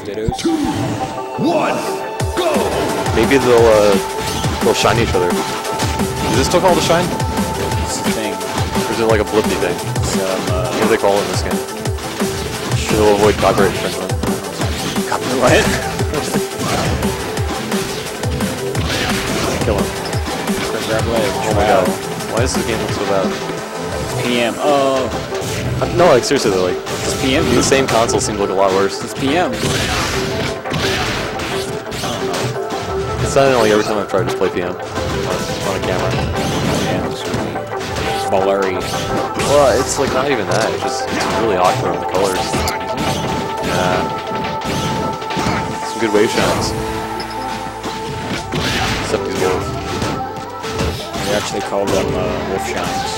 Dittos. 2, 1, go! Maybe they'll shine each other. Is this still called a shine? It's the thing. Or is it like a blippy thing? Some, What do they call it in this game? It'll avoid copyright infringement. Copyright? Kill him. Grab leg. Oh my god. Why does this game look so bad? PM. Oh. No, like seriously though, like It's PM, the dude. same console seems to look a lot worse. It's PM. It's not like every time I've tried to play PM on a camera. Yeah, it's blurry. Well, it's like not even that. It's really awkward on the colors. Yeah. Some good wave shines. Except these wolves. They actually call them wolf shines.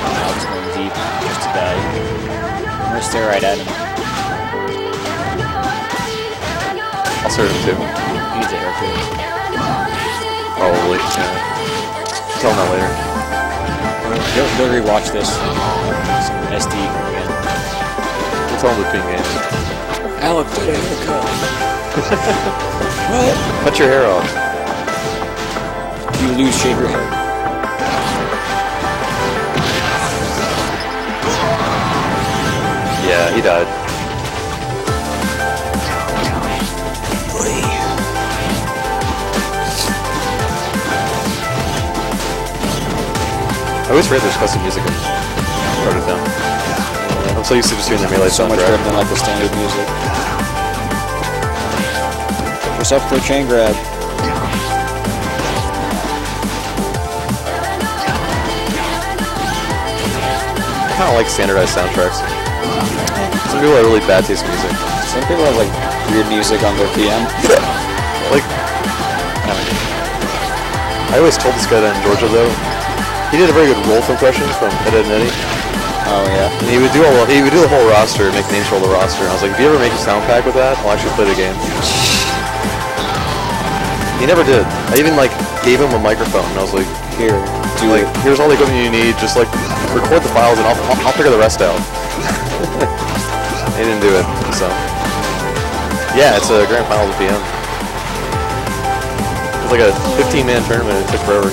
I was going deep just to die. I'm gonna stare right at him. I'll start him too. He needs a haircut. Probably. Yeah. Tell him that later. Go rewatch this. Some SD again. We'll tell him between games. Alec did a haircut. What? Cut your hair off. You lose, shave your head. Yeah, he died. I always forget there's custom music in Part of Town. I'm so used to just hearing the melee So much soundtrack. better than like the standard music. What's up for a chain grab? I kind of like standardized soundtracks. Some people have really bad taste in music. Some people have like weird music on their PM. Like, I always told this guy that in Georgia though, he did a very good Rolf impression from Ed, Edd n Eddy. Oh yeah. And he would do the whole roster, make names for all the roster. And I was like, if you ever make a sound pack with that, I'll actually play the game. He never did. I even like gave him a microphone, and I was like, Here, do like, it. here's all the equipment you need. Just like record the files, and I'll figure the rest out. He didn't do it. So yeah, it's a grand final of the PM. It's like a 15-man tournament. It took forever.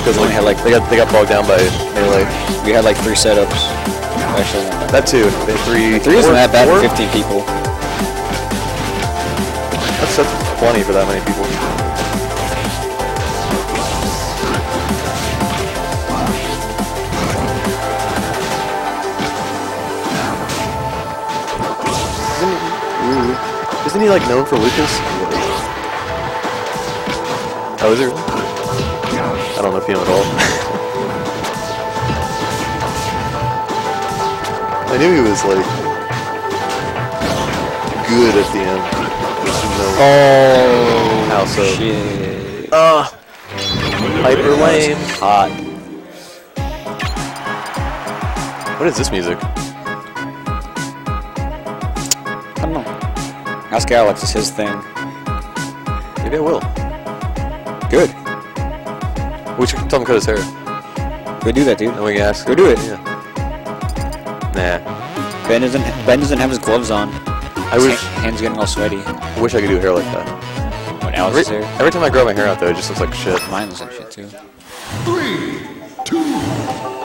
Because only had, like, they got bogged down by melee. We had like 3 setups. Actually, That too. They three isn't that bad for four? 15 people. That's plenty for that many people. Isn't he like known for Lucas? Oh, is he really? I don't know PM at all. I knew he was like good at the end. Oh, How so? shit. Hyperflame. Hot. What is this music? I don't know. Ask Alex, it's his thing. Maybe I will. Good. We should tell him to cut his hair. Go do that, dude. And we can ask Go him. do it. Yeah. Nah. Ben doesn't have his gloves on. I His wish hands getting all sweaty. I wish I could do hair like that. When Alex's hair. Every time I grow my hair out though, it just looks like shit. Mine looks like shit too. 3, 2, 1,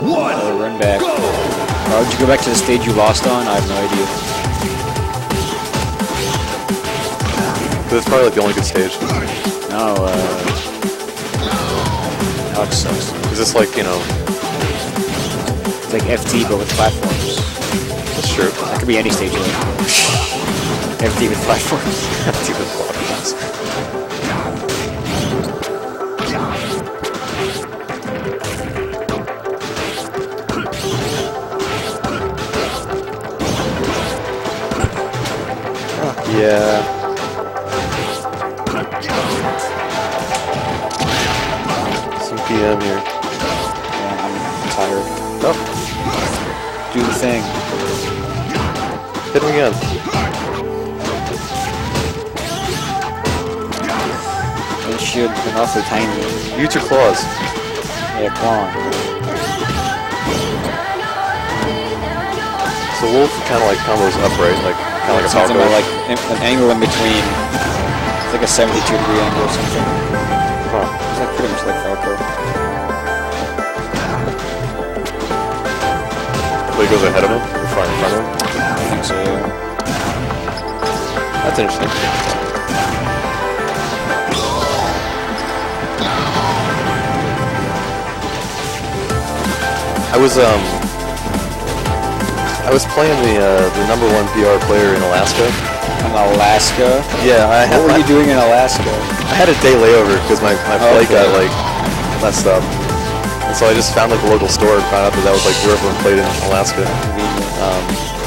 Oh, run back. go! Why would you go back to the stage you lost on? I have no idea. But it's probably like the only good stage. No, Alex sucks. Is this like, you know, It's like FT but with platforms. that's true. That could be any stage. FT with platforms. FT with platforms. Yeah. Some PM here. Yeah, I'm tired. Oh, Do the thing. hit him again. That shield is awfully tiny. Use your claws. Yeah, come on. So the wolf kind of like combos upright, like kind of like a Something falco. like an angle in between. It's like a 72-degree angle or something. Huh. It's like pretty much like Falco. But he goes ahead of him, or far in front of him. I think so, yeah. That's interesting. I was playing the #1 PR player in Alaska. In Alaska? Yeah, What were you doing in Alaska? I had a day layover because my flight got like messed up, and so I just found like a local store and found out that was like where everyone played in Alaska.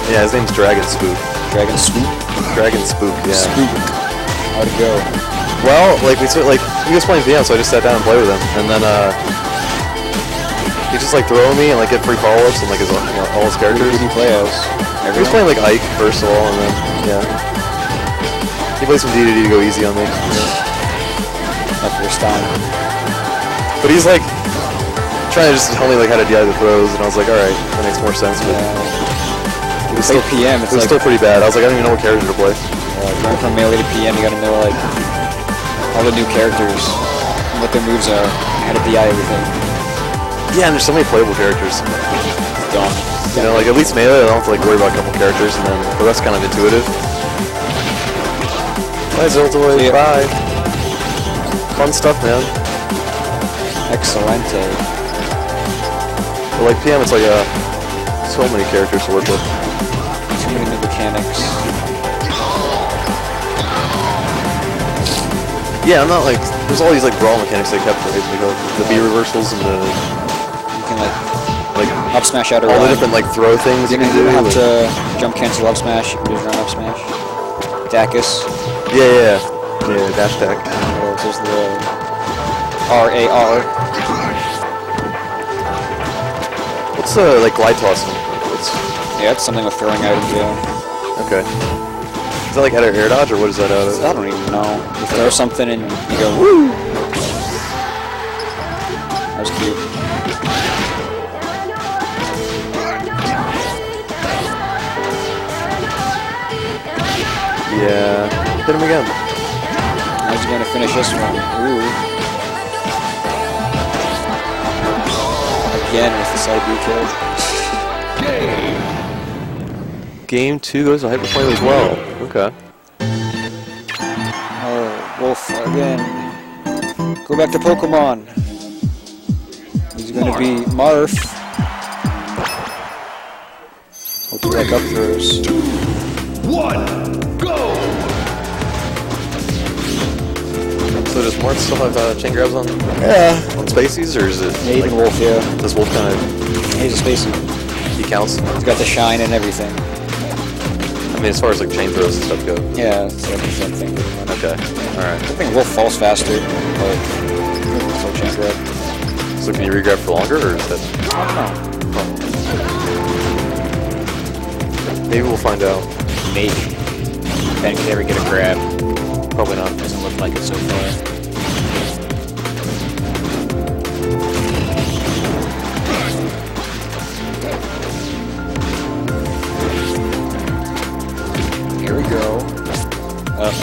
Yeah, his name's Dragon Spook. Dragon Swoop? Dragon Spook. Yeah. Spook. How'd it go? Well, like he was playing VM, so I just sat down and played with him, and then he just like throwing me and like get free follow-ups and like his all his characters. Who did he play as? He was playing like Ike first of all, and then yeah, he played some D2D to go easy on me. My first time. But he's like trying to just tell me like how to DI the throws, and I was like, all right, that makes more sense. But it was still PM. It was still pretty bad. I was like, I don't even know what character to play. Going from melee to PM, you gotta know like all the new characters, and what their moves are, how to DI everything. Yeah, and there's so many playable characters. Dumb. You know, like at least melee, I don't have to like worry about a couple characters, and then the rest kind of intuitive. Bye, Zoltoid. Bye. Fun stuff, man. Excelente. But like PM, it's like so many characters to work with. Too many new mechanics. Yeah, I'm not like there's all these like brawl mechanics they kept, right? Like the B reversals and the you can like up smash out or all run. the different like throw things you can do. You don't have to jump cancel up smash. You can just run up smash. Dacus. Yeah, dash attack. There's the RAR. What's like glide tossing? Yeah, it's something with throwing items. Yeah. Okay. Is that like out of air dodge or what is that out of? I don't even know. You throw something and you go woo. That was cute. Yeah. Hit him again. How's he going to finish this one? Ooh. Again with the side B kill. Game 2 goes to Hyperflame as well. Okay. Oh, Wolf again. Go back to Pokemon. He's going to be Marth. We'll do like up throws. 2, 1, go! So does Marth still have chain grabs on Spaceys, or is it? Yeah, even Wolf, yeah. This Wolf kind of He's a Spacey. he counts? He's got the shine and everything. I mean, as far as like chain throws and stuff go. Yeah, it's like the same thing. Okay. All right. I think Wolf falls faster, but still chain grab. So can you regrab for longer, or is that? I don't know. Maybe we'll find out. Maybe. Ben could ever get a grab. Probably not. Doesn't look like it so far. Here we go. Up.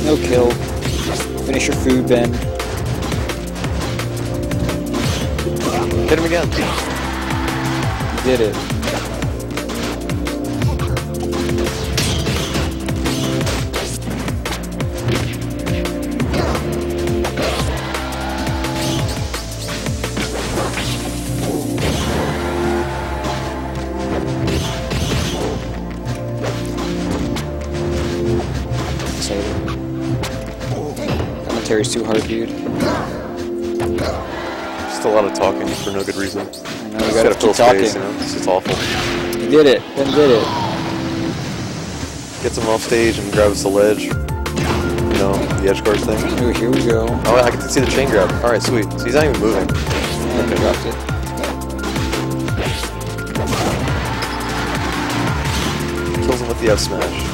No kill. Finish your food, Ben. Hit him again. You did it. Commentary's too hard, dude. Just a lot of talking for no good reason. I know, you Just gotta fill keep talking. space, you know? It's just awful. You did it. Ben did it. Gets him off stage and grabs the ledge. You know, the edge guard thing. Ooh, here we go. Oh, I can see the chain grab. Alright, sweet. So he's not even moving. And dropped it. Kills him with the F smash.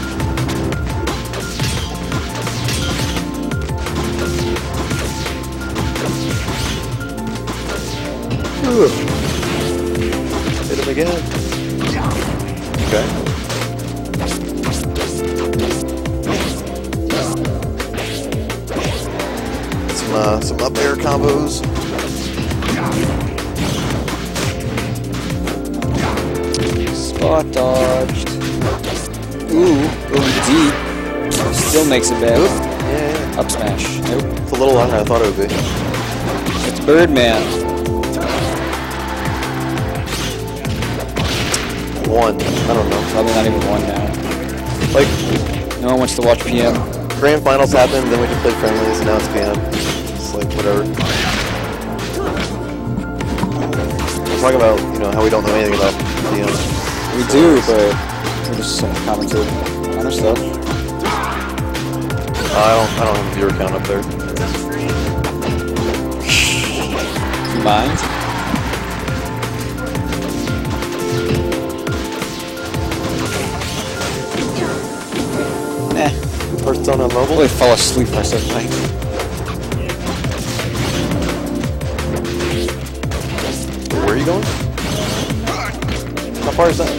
Hit him again. Okay. Some up air combos. Spot dodged. Ooh, going deep. Still makes it bad. Oop. Yeah. Up smash. Nope. It's a little longer than I thought it would be. It's Birdman. One. I don't know. Probably not even one now. Like, No one wants to watch PM. grand finals happened, then we just played friendlies, and now it's PM. It's like, whatever. We're talking about, you know, how we don't know anything about PM. We do, but we're just commentating on our stuff. I don't have a viewer count up there. You mind? Eh. Hearthstone on I mobile? really fell asleep for a second. Where are you going? How far is that?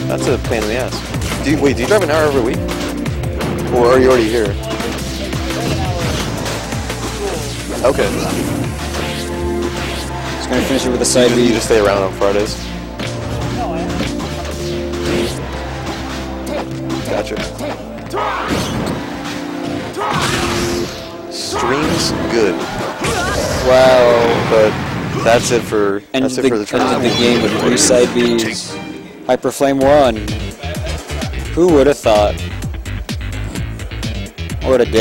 That's a pain in the ass. Do you drive an hour every week? Or are you already here? Okay. Just gonna finish it with a side You B. just stay around on Fridays? Gotcha. Stream's good. Wow. But that's it for Ended the the tournament. game with 3 side Bs. Hyperflame won. Who would have thought? What a day.